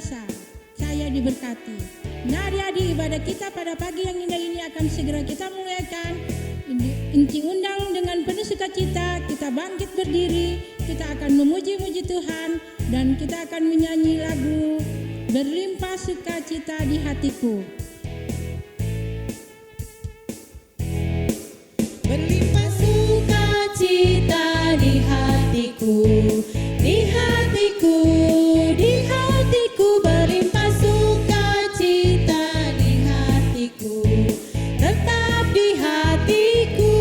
biasa. Saya diberkati. Nah adik-adik, ibadah kita pada pagi yang indah ini akan segera kita mulaikan. Inti undang dengan penuh sukacita, kita bangkit berdiri, kita akan memuji-muji Tuhan, dan kita akan menyanyi lagu Berlimpah Sukacita di Hatiku. Berlimpah sukacita di hatiku, di hatiku, di hatiku. Berlimpah sukacita di hatiku, tetap di hatiku.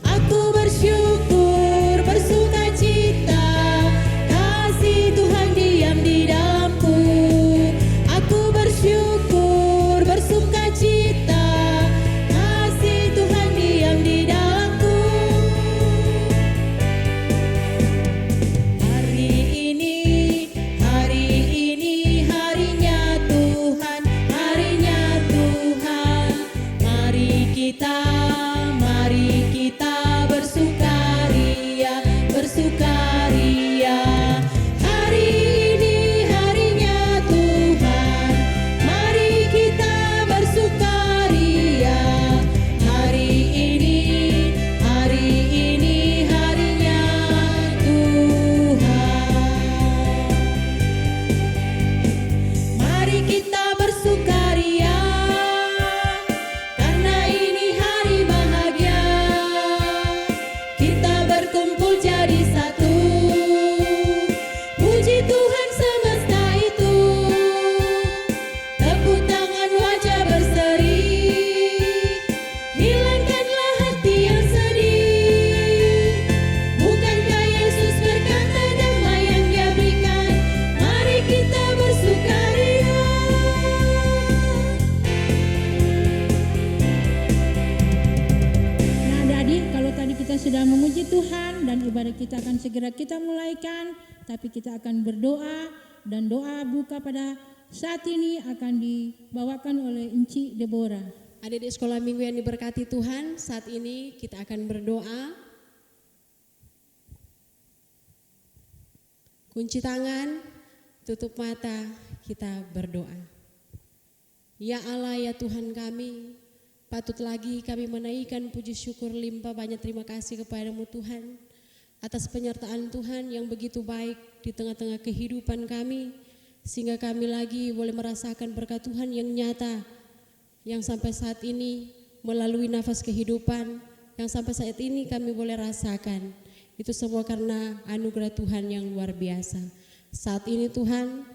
Aku bersyukur, bersukacita, kasih Tuhan diam di dalamku. Aku bersyukur, bersukacita, kasih Tuhan diam di dalamku. Hari ini harinya Tuhan, harinya Tuhan. Mari kita bersukaria, bersukaria. Hari ini harinya Tuhan, mari kita bersukaria. Hari ini harinya Tuhan. Mari kita bersukaria, karena ini hari bahagia. Kita berkumpul jadi satu, puji Tuhan semesta itu. Tepuk tangan, wajah berseri, hilangkanlah hati yang sedih. Bukankah Yesus berkata damai yang Dia berikan? Mari kita bersukaria. Nah adik-adik, kalau tadi kita sudah memuji Tuhan dan ibadah kita akan segera kita mulaikan, tapi kita akan berdoa, dan doa buka pada saat ini akan dibawakan oleh Enci Deborah. Adik-adik sekolah minggu yang diberkati Tuhan, saat ini kita akan berdoa. Kunci tangan, tutup mata, kita berdoa. Ya Allah, ya Tuhan kami, patut lagi kami menaikkan puji syukur limpah banyak terima kasih kepadamu Tuhan, atas penyertaan Tuhan yang begitu baik di tengah-tengah kehidupan kami, sehingga kami lagi boleh merasakan berkat Tuhan yang nyata, yang sampai saat ini melalui nafas kehidupan, yang sampai saat ini kami boleh rasakan. Itu semua karena anugerah Tuhan yang luar biasa. Saat ini Tuhan,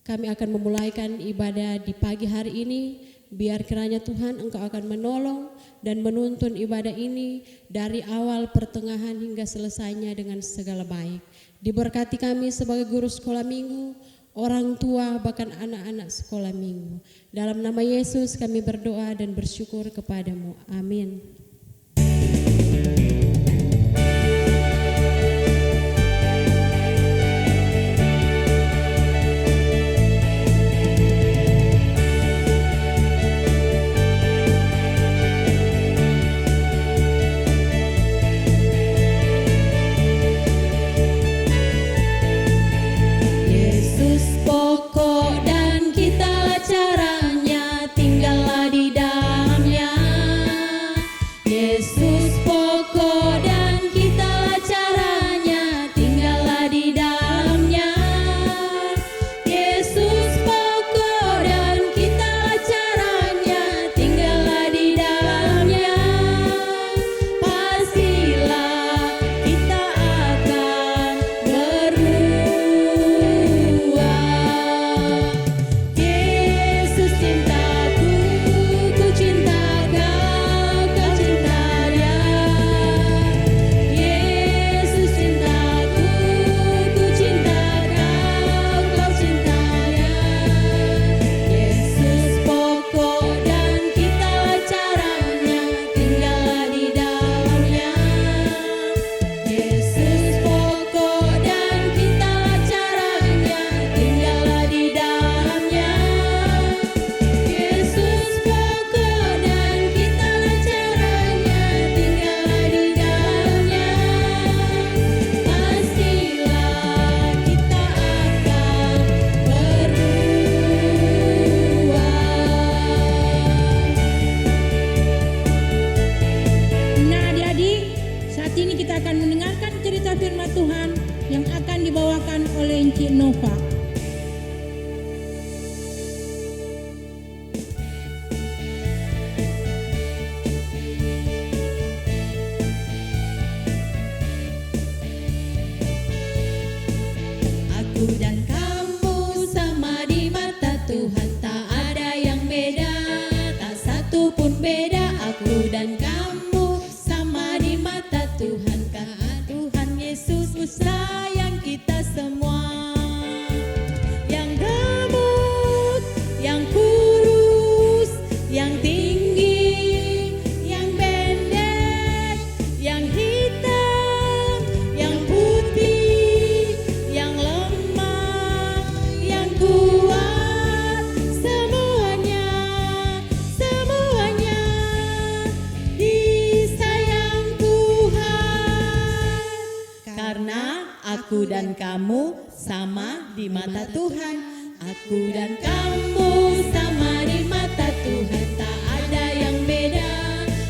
kami akan memulaikan ibadah di pagi hari ini. Biar kiranya Tuhan Engkau akan menolong dan menuntun ibadah ini dari awal, pertengahan hingga selesainya dengan segala baik. Diberkati kami sebagai guru sekolah minggu, orang tua, bahkan anak-anak sekolah minggu. Dalam nama Yesus kami berdoa dan bersyukur kepadamu. Amin. Yesus pokok dan kita caranya, tinggallah di dalamnya. Aku dan kamu sama di mata Tuhan, karena Tuhan Yesus sayang kita semua. Yang gemuk, yang kurus, yang tinggi, yang pendek, yang hitam, yang putih, yang lemah, yang kuat, semuanya disayang Tuhan. Karena aku dan kamu sama di mata Tuhan. Aku dan kamu sama di mata Tuhan. Tak ada yang beda,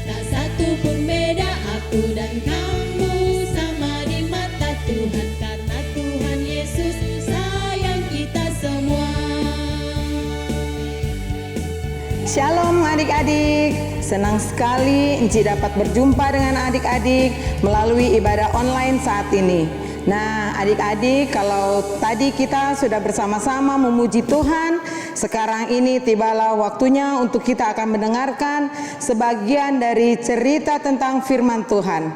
tak satu pun beda. Aku dan kamu sama di mata Tuhan, karena Tuhan Yesus sayang kita semua. Shalom adik-adik, senang sekali Enci dapat berjumpa dengan adik-adik melalui ibadah online saat ini. Nah adik-adik, kalau tadi kita sudah bersama-sama memuji Tuhan, sekarang ini tibalah waktunya untuk kita akan mendengarkan sebagian dari cerita tentang firman Tuhan.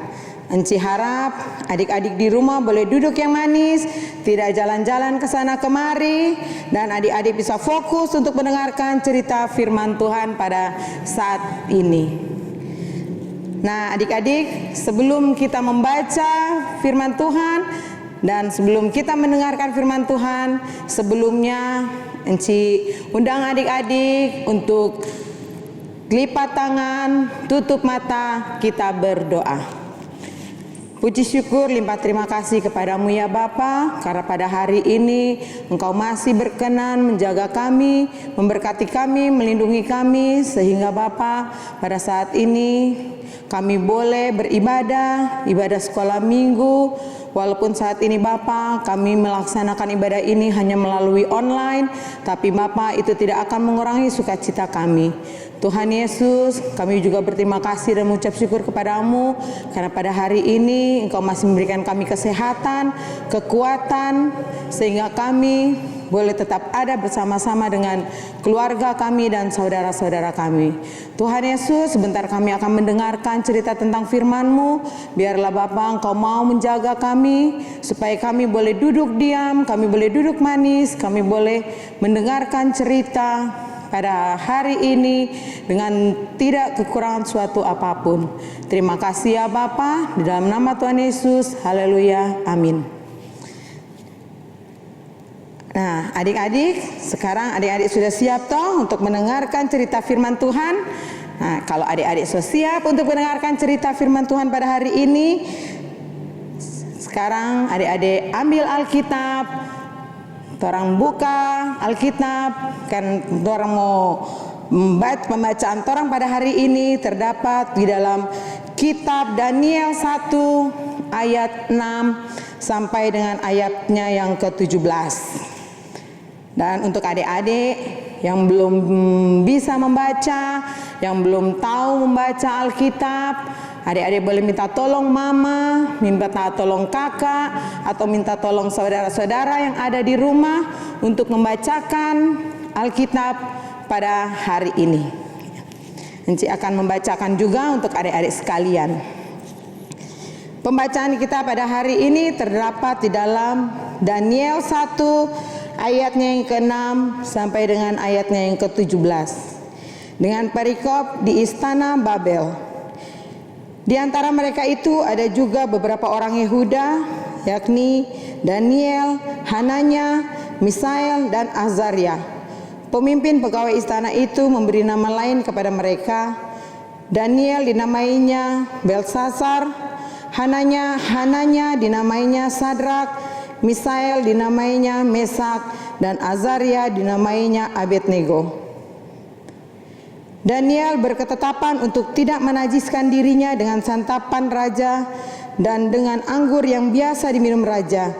Enci harap adik-adik di rumah boleh duduk yang manis, tidak jalan-jalan ke sana kemari, dan adik-adik bisa fokus untuk mendengarkan cerita firman Tuhan pada saat ini. Nah adik-adik, sebelum kita membaca firman Tuhan dan sebelum kita mendengarkan firman Tuhan, sebelumnya Enci undang adik-adik untuk lipat tangan, tutup mata, kita berdoa. Puji syukur limpah terima kasih kepadamu ya Bapa, karena pada hari ini Engkau masih berkenan menjaga kami, memberkati kami, melindungi kami, sehingga Bapa pada saat ini kami boleh beribadah, ibadah sekolah minggu. Walaupun saat ini Bapa kami melaksanakan ibadah ini hanya melalui online, tapi Bapa itu tidak akan mengurangi sukacita kami. Tuhan Yesus, kami juga berterima kasih dan mengucap syukur kepadamu karena pada hari ini Engkau masih memberikan kami kesehatan, kekuatan, sehingga kami boleh tetap ada bersama-sama dengan keluarga kami dan saudara-saudara kami. Tuhan Yesus, sebentar kami akan mendengarkan cerita tentang firman-Mu. Biarlah Bapa Engkau mau menjaga kami, supaya kami boleh duduk diam, kami boleh duduk manis, kami boleh mendengarkan cerita pada hari ini dengan tidak kekurangan suatu apapun. Terima kasih ya Bapa, di dalam nama Tuhan Yesus, haleluya, amin. Nah adik-adik, sekarang adik-adik sudah siap toh untuk mendengarkan cerita firman Tuhan? Nah kalau adik-adik sudah siap untuk mendengarkan cerita firman Tuhan pada hari ini, sekarang adik-adik ambil Alkitab, orang buka Alkitab, kan orang mau pembacaan orang pada hari ini terdapat di dalam kitab Daniel 1 ayat 6 sampai dengan ayatnya yang ke-17. Dan untuk adik-adik yang belum bisa membaca, yang belum tahu membaca Alkitab, adik-adik boleh minta tolong mama, minta tolong kakak, atau minta tolong saudara-saudara yang ada di rumah untuk membacakan Alkitab pada hari ini. Enci akan membacakan juga untuk adik-adik sekalian. Pembacaan kita pada hari ini terdapat di dalam Daniel 1 ayatnya yang ke-6 sampai dengan ayatnya yang ke-17. Dengan perikop di istana Babel. Di antara mereka itu ada juga beberapa orang Yehuda, yakni Daniel, Hananya, Misael, dan Azaria. Pemimpin pegawai istana itu memberi nama lain kepada mereka. Daniel dinamainya Belsasar, Hananya dinamainya Sadrak, Misael dinamainya Mesak, dan Azaria dinamainya Abednego. Daniel berketetapan untuk tidak menajiskan dirinya dengan santapan raja dan dengan anggur yang biasa diminum raja.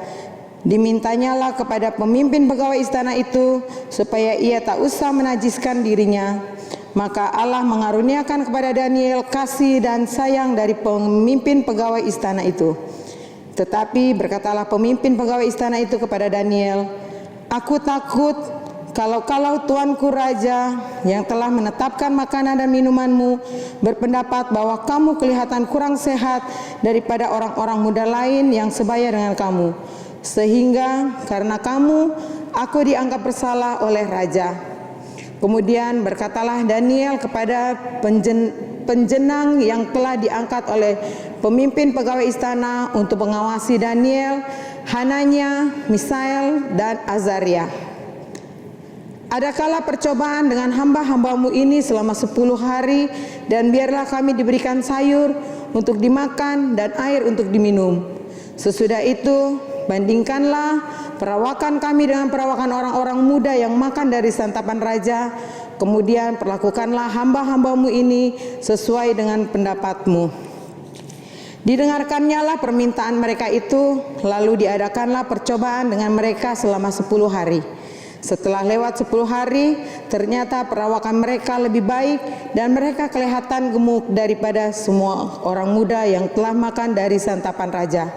Dimintanyalah kepada pemimpin pegawai istana itu supaya ia tak usah menajiskan dirinya. Maka Allah mengaruniakan kepada Daniel kasih dan sayang dari pemimpin pegawai istana itu. Tetapi berkatalah pemimpin pegawai istana itu kepada Daniel, "Aku takut Kalau Tuanku Raja yang telah menetapkan makanan dan minumanmu berpendapat bahwa kamu kelihatan kurang sehat daripada orang-orang muda lain yang sebaya dengan kamu, sehingga karena kamu aku dianggap bersalah oleh Raja. Kemudian berkatalah Daniel kepada penjenang yang telah diangkat oleh pemimpin pegawai istana untuk mengawasi Daniel, Hananya, Misael, dan Azaria. Adakala percobaan dengan hamba-hambamu ini selama 10 hari, dan biarlah kami diberikan sayur untuk dimakan dan air untuk diminum. Sesudah itu, bandingkanlah perawakan kami dengan perawakan orang-orang muda yang makan dari santapan raja. Kemudian perlakukanlah hamba-hambamu ini sesuai dengan pendapatmu. Didengarkannyalah permintaan mereka itu, lalu diadakanlah percobaan dengan mereka selama 10 hari. Setelah lewat 10 hari, ternyata perawakan mereka lebih baik dan mereka kelihatan gemuk daripada semua orang muda yang telah makan dari santapan raja.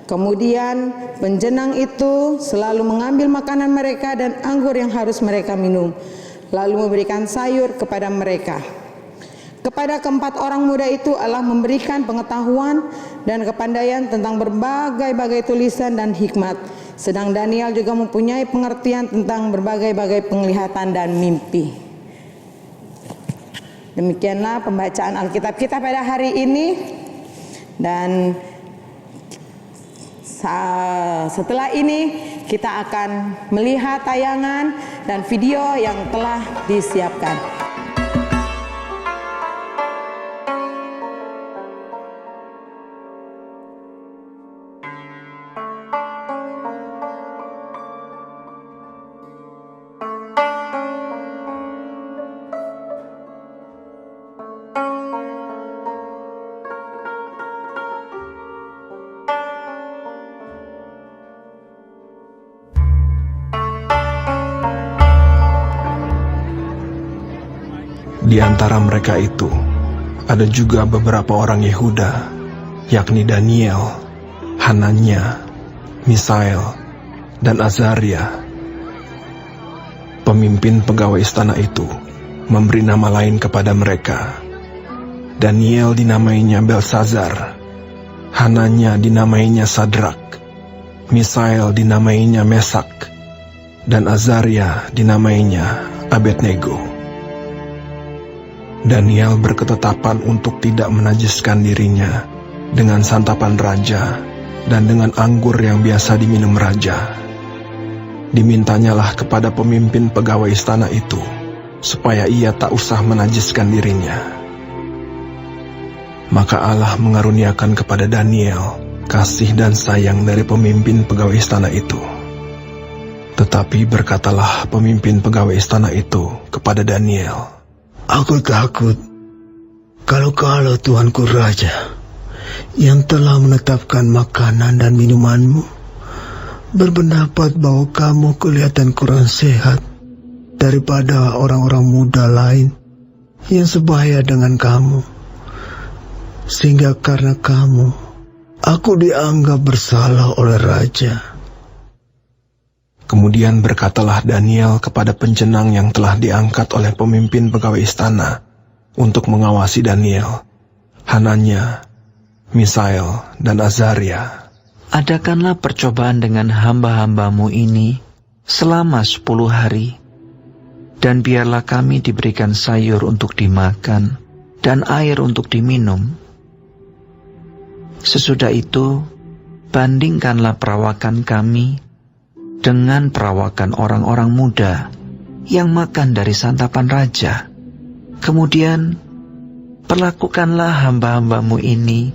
Kemudian penjenang itu selalu mengambil makanan mereka dan anggur yang harus mereka minum, lalu memberikan sayur kepada mereka. Kepada keempat orang muda itu Allah memberikan pengetahuan dan kepandaian tentang berbagai-bagai tulisan dan hikmat. Sedang Daniel juga mempunyai pengertian tentang berbagai-bagai penglihatan dan mimpi. Demikianlah pembacaan Alkitab kita pada hari ini. Dan setelah ini kita akan melihat tayangan dan video yang telah disiapkan. Di antara mereka itu, ada juga beberapa orang Yehuda, yakni Daniel, Hananya, Misael, dan Azaria. Pemimpin pegawai istana itu memberi nama lain kepada mereka. Daniel dinamainya Belsazar, Hananya dinamainya Sadrak, Misael dinamainya Mesak, dan Azaria dinamainya Abednego. Daniel berketetapan untuk tidak menajiskan dirinya dengan santapan raja dan dengan anggur yang biasa diminum raja. Dimintanyalah kepada pemimpin pegawai istana itu supaya ia tak usah menajiskan dirinya. Maka Allah mengaruniakan kepada Daniel kasih dan sayang dari pemimpin pegawai istana itu. Tetapi berkatalah pemimpin pegawai istana itu kepada Daniel, "Aku takut kalau Tuanku Raja yang telah menetapkan makanan dan minumanmu berpendapat bahwa kamu kelihatan kurang sehat daripada orang-orang muda lain yang sebaya dengan kamu, sehingga karena kamu aku dianggap bersalah oleh Raja." Kemudian berkatalah Daniel kepada penjenang yang telah diangkat oleh pemimpin pegawai istana untuk mengawasi Daniel, Hananya, Misael, dan Azaria, "Adakanlah percobaan dengan hamba-hambamu ini selama 10 hari, dan biarlah kami diberikan sayur untuk dimakan dan air untuk diminum. Sesudah itu, bandingkanlah perawakan kami dengan perawakan orang-orang muda yang makan dari santapan raja. Kemudian perlakukanlah hamba-hambamu ini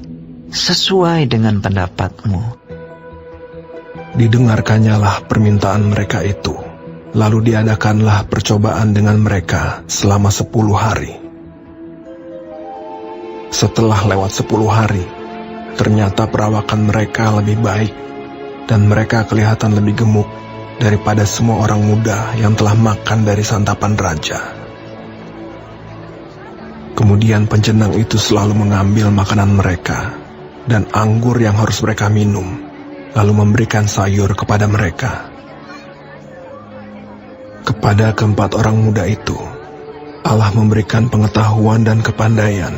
sesuai dengan pendapatmu." Didengarkannyalah permintaan mereka itu, lalu diadakanlah percobaan dengan mereka selama 10 hari. Setelah lewat 10 hari, ternyata perawakan mereka lebih baik dan mereka kelihatan lebih gemuk daripada semua orang muda yang telah makan dari santapan raja. Kemudian penjenang itu selalu mengambil makanan mereka dan anggur yang harus mereka minum, lalu memberikan sayur kepada mereka. Kepada keempat orang muda itu, Allah memberikan pengetahuan dan kepandaian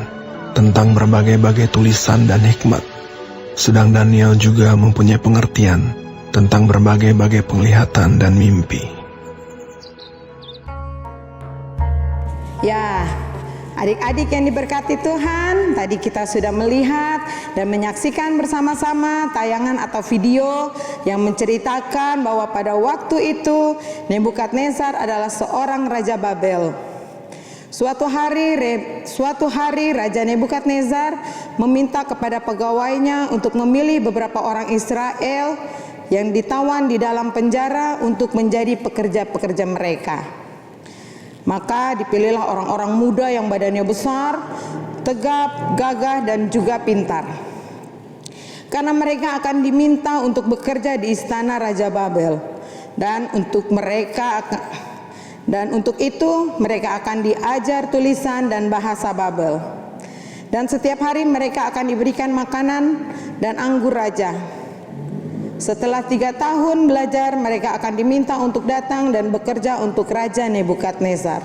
tentang berbagai-bagai tulisan dan hikmat. Sedang Daniel juga mempunyai pengertian tentang berbagai-bagai penglihatan dan mimpi. Ya, adik-adik yang diberkati Tuhan, tadi kita sudah melihat dan menyaksikan bersama-sama tayangan atau video yang menceritakan bahwa pada waktu itu Nebukadnezar adalah seorang raja Babel. Suatu hari Raja Nebukadnezar meminta kepada pegawainya untuk memilih beberapa orang Israel yang ditawan di dalam penjara untuk menjadi pekerja-pekerja mereka. Maka dipilihlah orang-orang muda yang badannya besar, tegap, gagah, dan juga pintar. Karena mereka akan diminta untuk bekerja di istana Raja Babel, dan untuk itu mereka akan diajar tulisan dan bahasa Babel. Dan setiap hari mereka akan diberikan makanan dan anggur raja. Setelah 3 tahun belajar, mereka akan diminta untuk datang dan bekerja untuk Raja Nebukadnezar.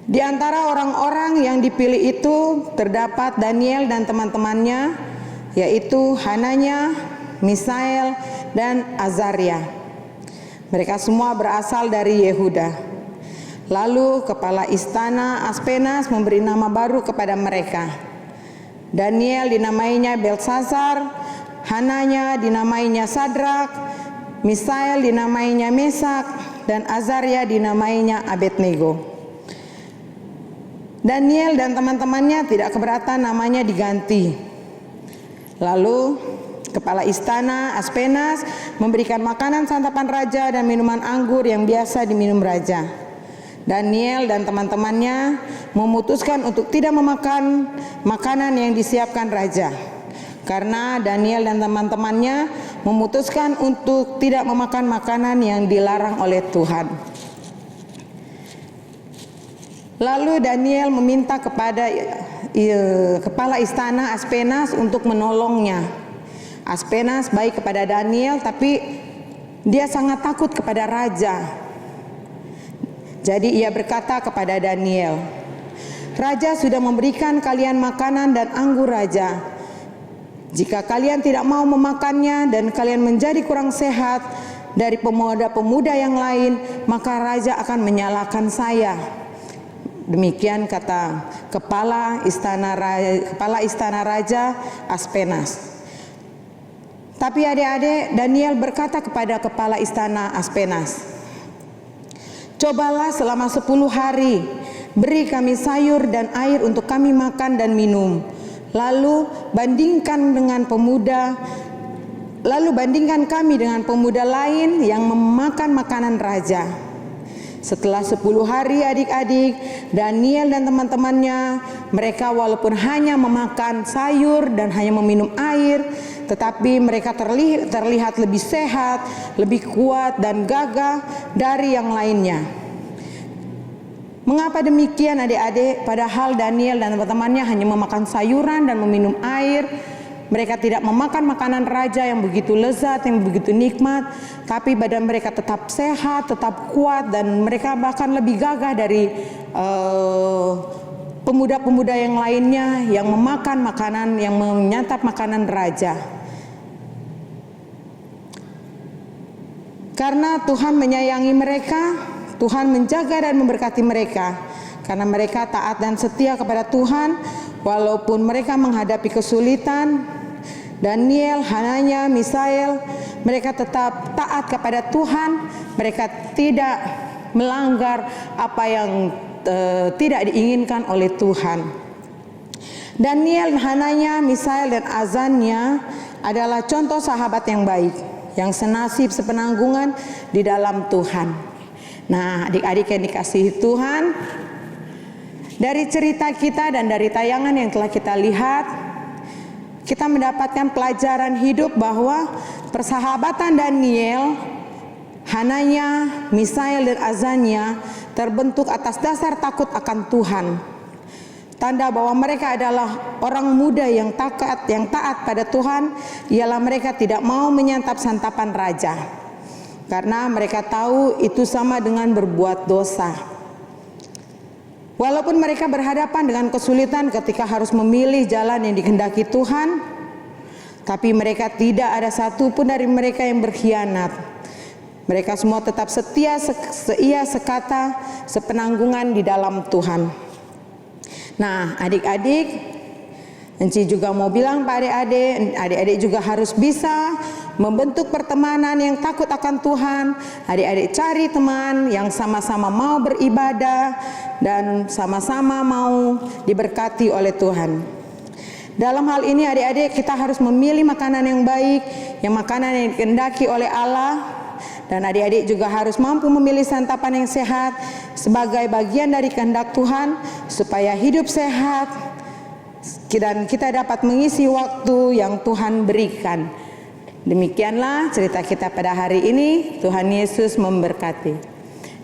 Di antara orang-orang yang dipilih itu terdapat Daniel dan teman-temannya, yaitu Hananya, Misael, dan Azaria. Mereka semua berasal dari Yehuda. Lalu kepala istana Aspenas memberi nama baru kepada mereka. Daniel dinamainya Belsazar, Hananya dinamainya Sadrak, Misael dinamainya Mesak, dan Azaria dinamainya Abednego. Daniel dan teman-temannya tidak keberatan namanya diganti. Lalu kepala istana Aspenas memberikan makanan santapan raja dan minuman anggur yang biasa diminum raja. Daniel dan teman-temannya memutuskan untuk tidak memakan makanan yang disiapkan raja. Karena Daniel dan teman-temannya memutuskan untuk tidak memakan makanan yang dilarang oleh Tuhan. Lalu Daniel meminta kepada kepala istana Aspenas untuk menolongnya. Aspenas baik kepada Daniel, tapi dia sangat takut kepada raja. Jadi ia berkata kepada Daniel, "Raja sudah memberikan kalian makanan dan anggur raja. Jika kalian tidak mau memakannya dan kalian menjadi kurang sehat dari pemuda-pemuda yang lain, maka raja akan menyalahkan saya." Demikian kata kepala istana raja Aspenas. Tapi adik-adik, Daniel berkata kepada kepala istana Aspenas, "Cobalah selama 10 hari, beri kami sayur dan air untuk kami makan dan minum. Lalu bandingkan kami dengan pemuda lain yang memakan makanan raja." Setelah 10 hari adik-adik, Daniel dan teman-temannya, mereka walaupun hanya memakan sayur dan hanya meminum air, tetapi mereka terlihat lebih sehat, lebih kuat dan gagah dari yang lainnya. Mengapa demikian adik-adik? Padahal Daniel dan teman-temannya hanya memakan sayuran dan meminum air. Mereka tidak memakan makanan raja yang begitu lezat, yang begitu nikmat, tapi badan mereka tetap sehat, tetap kuat, dan mereka bahkan lebih gagah dari pemuda-pemuda yang lainnya yang memakan makanan, yang menyantap makanan raja. Karena Tuhan menyayangi mereka, Tuhan menjaga dan memberkati mereka. Karena mereka taat dan setia kepada Tuhan, walaupun mereka menghadapi kesulitan. Daniel, Hananya, Misael, mereka tetap taat kepada Tuhan. Mereka tidak melanggar apa yang tidak diinginkan oleh Tuhan. Daniel, Hananya, Misael, dan Azaria adalah contoh sahabat yang baik, yang senasib sepenanggungan di dalam Tuhan. Nah, adik-adik yang dikasihi Tuhan, dari cerita kita dan dari tayangan yang telah kita lihat, kita mendapatkan pelajaran hidup bahwa persahabatan Daniel, Hananya, Misael, dan Azaria terbentuk atas dasar takut akan Tuhan. Tanda bahwa mereka adalah orang muda yang taat pada Tuhan ialah mereka tidak mau menyantap santapan raja. karena mereka tahu itu sama dengan berbuat dosa. Walaupun mereka berhadapan dengan kesulitan ketika harus memilih jalan yang dikehendaki Tuhan, tapi mereka tidak ada satupun dari mereka yang berkhianat. Mereka semua tetap setia, seia, sekata, sepenanggungan di dalam Tuhan. Nah, adik-adik, Enci juga mau bilang pada adik-adik juga harus bisa membentuk pertemanan yang takut akan Tuhan. Adik-adik cari teman yang sama-sama mau beribadah dan sama-sama mau diberkati oleh Tuhan. Dalam hal ini adik-adik kita harus memilih makanan yang baik, yang makanan yang dikehendaki oleh Allah. Dan adik-adik juga harus mampu memilih santapan yang sehat sebagai bagian dari kehendak Tuhan supaya hidup sehat dan kita dapat mengisi waktu yang Tuhan berikan. Demikianlah cerita kita pada hari ini. Tuhan Yesus memberkati.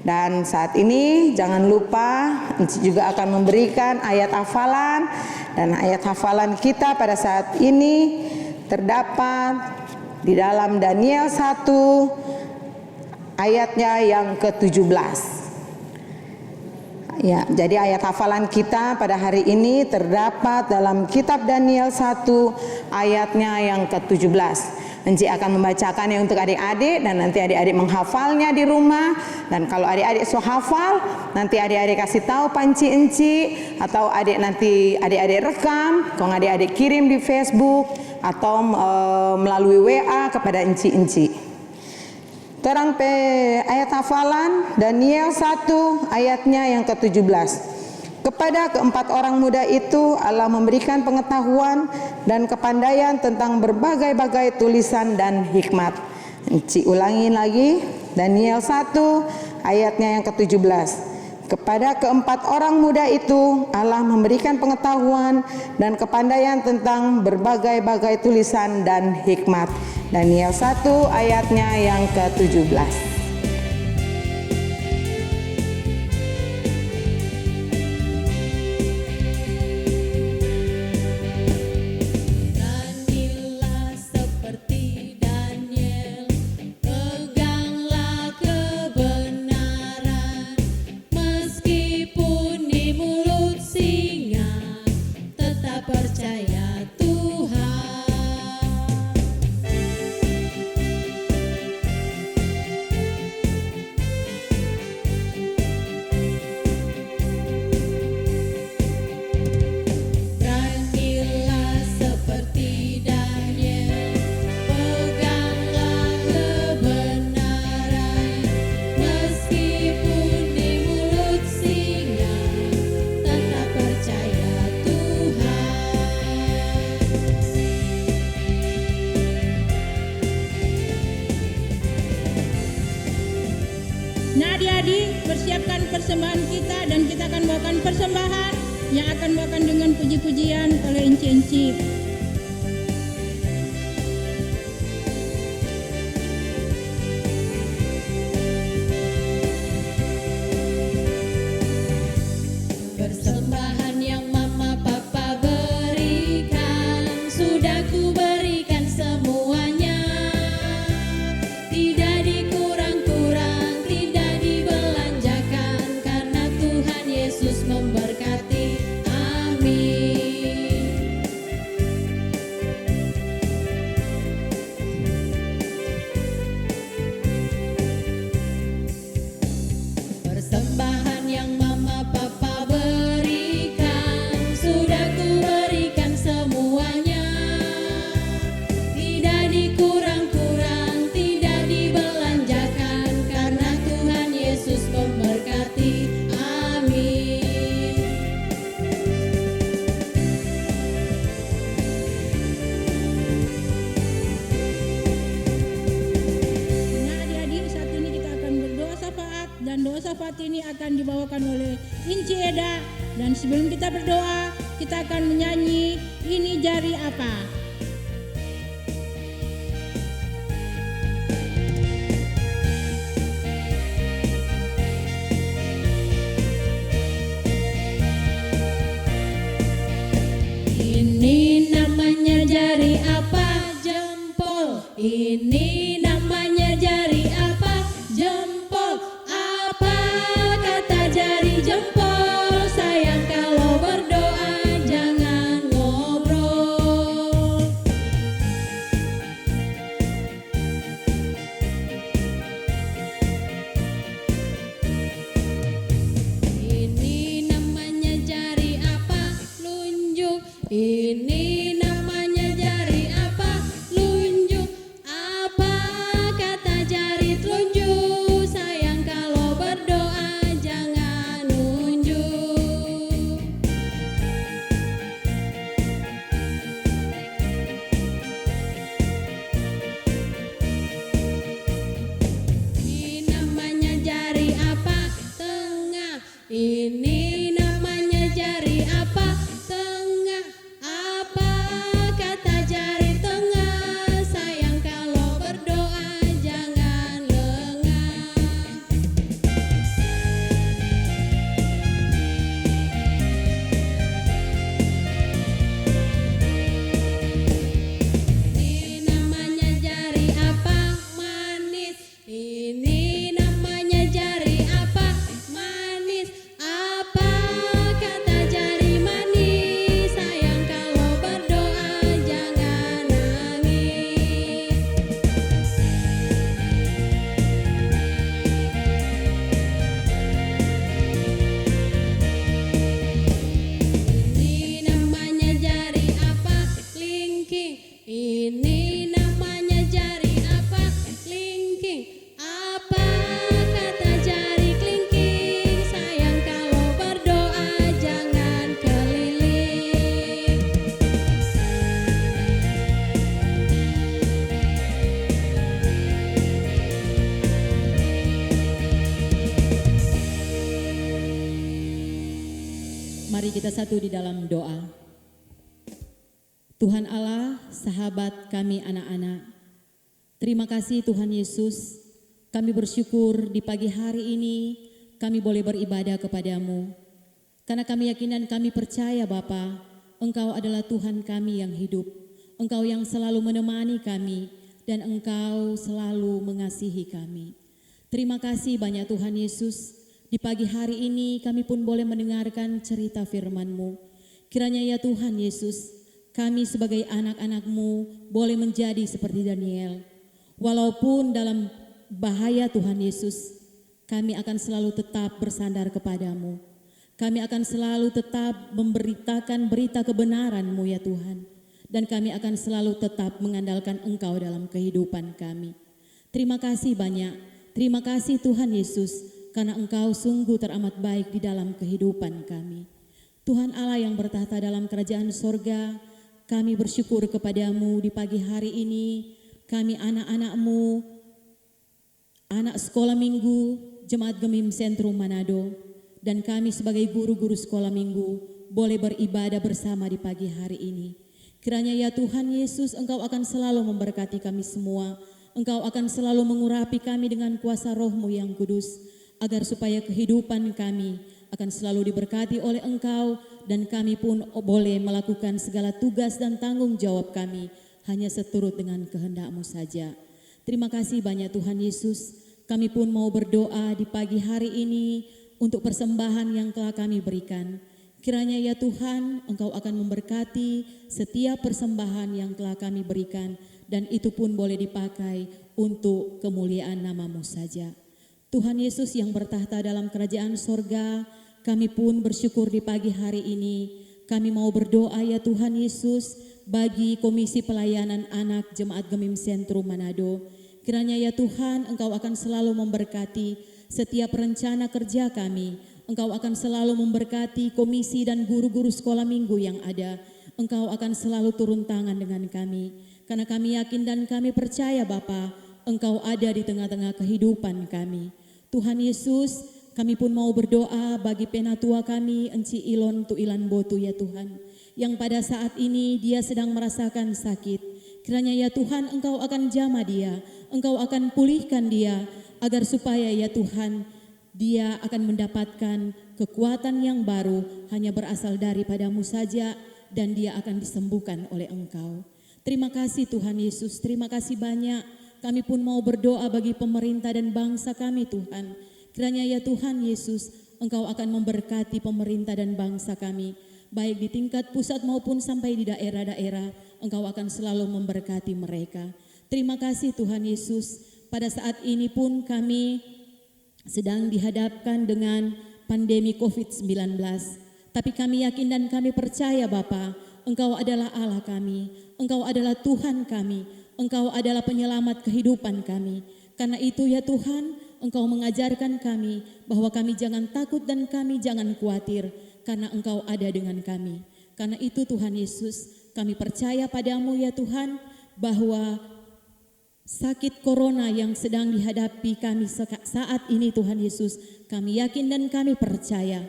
Dan saat ini jangan lupa juga akan memberikan ayat hafalan. Dan ayat hafalan kita pada saat ini terdapat di dalam Daniel 1 ayatnya yang ke-17. Ya, jadi ayat hafalan kita pada hari ini terdapat dalam kitab Daniel 1 ayatnya yang ke-17. Enci akan membacakannya untuk adik-adik dan nanti adik-adik menghafalnya di rumah. Dan kalau adik-adik so hafal, nanti adik-adik kasih tahu panci Enci atau adik rekam, kalau adik-adik kirim di Facebook atau melalui WA kepada Enci. Terang ayat hafalan Daniel 1 ayatnya yang ke-17. Kepada keempat orang muda itu Allah memberikan pengetahuan dan kepandaian tentang berbagai-bagai tulisan dan hikmat. Enci ulangin lagi Daniel 1 ayatnya yang ke-17. Kepada keempat orang muda itu Allah memberikan pengetahuan dan kepandaian tentang berbagai-bagai tulisan dan hikmat. Daniel 1 ayatnya yang ke-17. Nah adik-adik, persiapkan persembahan kita dan kita akan bawakan persembahan yang akan bawakan dengan puji-pujian oleh Enci-Enci. Persembahan yang mama papa berikan sudah ku berikan semuanya. Tidak dikurang-kurang, tidak dibelanjakan, karena Tuhan Yesus memberkati. Amin. Persembahan yang mama papa berikan sudah ku berikan semuanya. Tidak dikurang-kurang, tidak dibelanjakan, karena Tuhan Yesus memberkati. Amin. Nah adik-adik, saat ini kita akan berdoa syafaat dan doa syafaat ini akan dibawakan oleh Inci Eda. Dan sebelum kita berdoa, kita akan menyanyi Ini Jari Apa. Ini namanya jari apa? Jempol. Ini namanya jari apa? Ini namanya jari apa? Telunjuk. Apa kata jari telunjuk? Sayang kalau berdoa jangan nunjuk. Ini namanya jari apa? Tengah. Ini namanya jari apa? Tengah. Apa kata jari tengah? Sayang kalau berdoa jangan lengah. Ini namanya jari apa? Manis. Ini namanya jari apa? Manis. Apa kata jari manis? Sayang kalau berdoa jangan nangis. Ini namanya jari apa? Kelingking. Ini namanya jari apa? Kelingking. Apa kata jari kelingking? Sayang kalau berdoa jangan keliling. Mari kita satu di dalam doa. Tuhan Allah, sahabat kami anak-anak, terima kasih Tuhan Yesus, kami bersyukur di pagi hari ini kami boleh beribadah kepadamu. Karena kami yakin dan kami percaya Bapa, Engkau adalah Tuhan kami yang hidup, Engkau yang selalu menemani kami, dan Engkau selalu mengasihi kami. Terima kasih banyak Tuhan Yesus. Di pagi hari ini kami pun boleh mendengarkan cerita firman-Mu. Kiranya ya Tuhan Yesus, kami sebagai anak-anak-Mu boleh menjadi seperti Daniel. Walaupun dalam bahaya Tuhan Yesus, kami akan selalu tetap bersandar kepadamu. Kami akan selalu tetap memberitakan berita kebenaran-Mu ya Tuhan. Dan kami akan selalu tetap mengandalkan Engkau dalam kehidupan kami. Terima kasih banyak. Terima kasih Tuhan Yesus, karena Engkau sungguh teramat baik di dalam kehidupan kami. Tuhan Allah yang bertahta dalam kerajaan sorga, kami bersyukur kepadamu di pagi hari ini. Kami anak-anak-Mu, anak sekolah minggu, Jemaat Gemim Sentrum Manado, dan kami sebagai guru-guru sekolah minggu boleh beribadah bersama di pagi hari ini. Kiranya ya Tuhan Yesus, Engkau akan selalu memberkati kami semua. Engkau akan selalu mengurapi kami dengan kuasa Roh-Mu yang kudus, agar supaya kehidupan kami akan selalu diberkati oleh Engkau, dan kami pun boleh melakukan segala tugas dan tanggung jawab kami hanya seturut dengan kehendak-Mu saja. Terima kasih banyak Tuhan Yesus. Kami pun mau berdoa di pagi hari ini untuk persembahan yang telah kami berikan. Kiranya ya Tuhan, Engkau akan memberkati setiap persembahan yang telah kami berikan, dan itu pun boleh dipakai untuk kemuliaan nama-Mu saja. Tuhan Yesus yang bertahta dalam kerajaan sorga, kami pun bersyukur di pagi hari ini. Kami mau berdoa ya Tuhan Yesus bagi Komisi Pelayanan Anak Jemaat Gemim Sentrum Manado. Kiranya ya Tuhan, Engkau akan selalu memberkati setiap rencana kerja kami. Engkau akan selalu memberkati komisi dan guru-guru sekolah minggu yang ada. Engkau akan selalu turun tangan dengan kami. Karena kami yakin dan kami percaya Bapa, Engkau ada di tengah-tengah kehidupan kami. Tuhan Yesus, kami pun mau berdoa bagi penatua kami, Enci Ilon Tuilan Botu ya Tuhan, yang pada saat ini dia sedang merasakan sakit. Kiranya ya Tuhan, Engkau akan jamah dia, Engkau akan pulihkan dia, agar supaya ya Tuhan, dia akan mendapatkan kekuatan yang baru hanya berasal daripada-Mu saja, dan dia akan disembuhkan oleh Engkau. Terima kasih Tuhan Yesus, terima kasih banyak. Kami pun mau berdoa bagi pemerintah dan bangsa kami Tuhan. Kiranya ya Tuhan Yesus, Engkau akan memberkati pemerintah dan bangsa kami, baik di tingkat pusat maupun sampai di daerah-daerah. Engkau akan selalu memberkati mereka. Terima kasih Tuhan Yesus. Pada saat ini pun kami sedang dihadapkan dengan pandemi COVID-19. Tapi kami yakin dan kami percaya Bapa, Engkau adalah Allah kami, Engkau adalah Tuhan kami, Engkau adalah penyelamat kehidupan kami. Karena itu ya Tuhan, Engkau mengajarkan kami bahwa kami jangan takut dan kami jangan khawatir, karena Engkau ada dengan kami. Karena itu Tuhan Yesus, kami percaya padamu ya Tuhan, bahwa sakit corona yang sedang dihadapi kami saat ini Tuhan Yesus, kami yakin dan kami percaya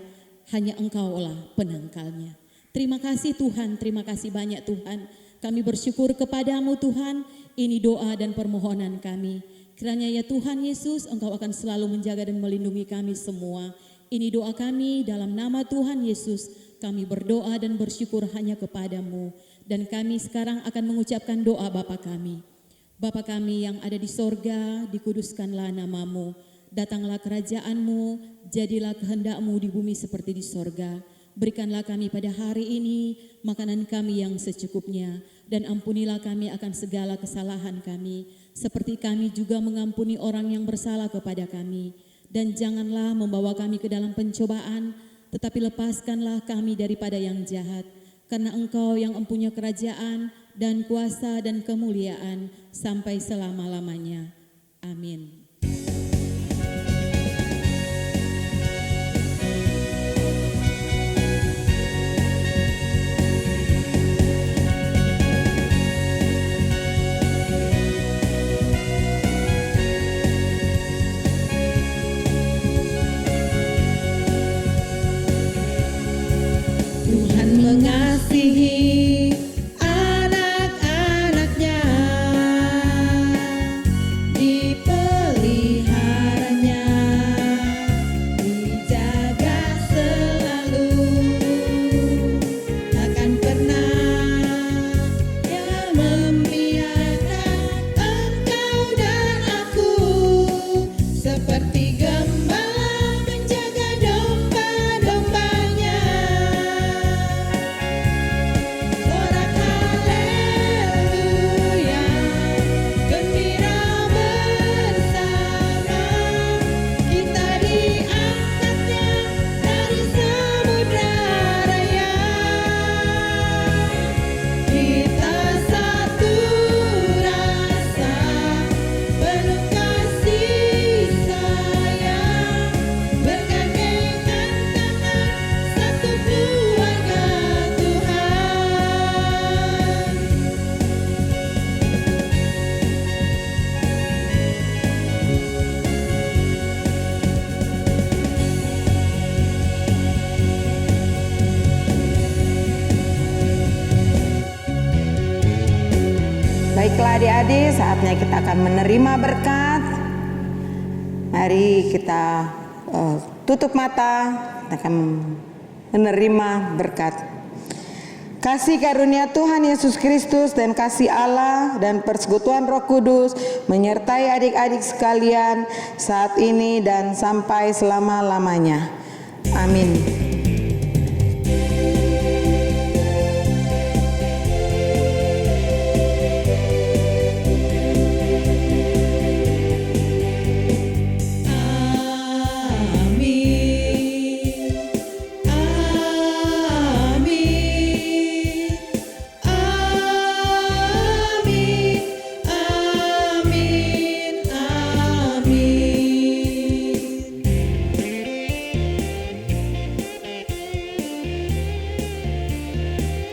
hanya Engkaulah penangkalnya. Terima kasih Tuhan, terima kasih banyak Tuhan. Kami bersyukur kepadamu Tuhan, ini doa dan permohonan kami. Kiranya ya Tuhan Yesus, Engkau akan selalu menjaga dan melindungi kami semua. Ini doa kami dalam nama Tuhan Yesus. Kami berdoa dan bersyukur hanya kepadamu. Dan kami sekarang akan mengucapkan doa Bapa kami. Bapa kami yang ada di sorga, dikuduskanlah namamu. Datanglah kerajaanmu, jadilah kehendakmu di bumi seperti di sorga. Berikanlah kami pada hari ini makanan kami yang secukupnya, dan ampunilah kami akan segala kesalahan kami, seperti kami juga mengampuni orang yang bersalah kepada kami. Dan janganlah membawa kami ke dalam pencobaan, tetapi lepaskanlah kami daripada yang jahat. Karena Engkau yang empunya kerajaan dan kuasa dan kemuliaan sampai selama-lamanya. Amin. Tuhan mengasihi anak-anaknya, dipeliharanya, dijaga selalu. Takkan pernah Dia membiarkan engkau dan aku, seperti gembala menjaga domba-dombanya. Sorak haleluya, gembira bersama, kita diangkatnya dari samudra raya. Kita satu rasa, penuh kasih sayang, bergandengan tangan, satu keluarga Tuhan. Baiklah adik-adik, saatnya kita akan menerima berkat. Mari kita tutup mata, kita akan menerima berkat. Kasih karunia Tuhan Yesus Kristus dan kasih Allah dan persekutuan Roh Kudus menyertai adik-adik sekalian saat ini dan sampai selama-lamanya. Amin.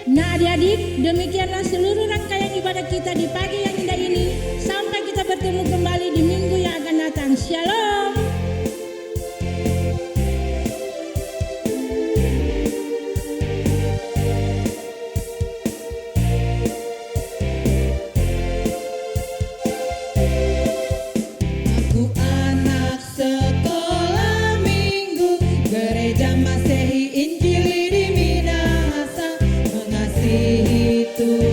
Nah adik-adik, demikianlah seluruh rangkaian ibadah kita di pagi yang indah ini. Sampai kita bertemu kembali di minggu yang akan datang. Shalom. Aku anak sekolah minggu, gereja Masehi Injili di Minahasa, mengasihi Tuhan.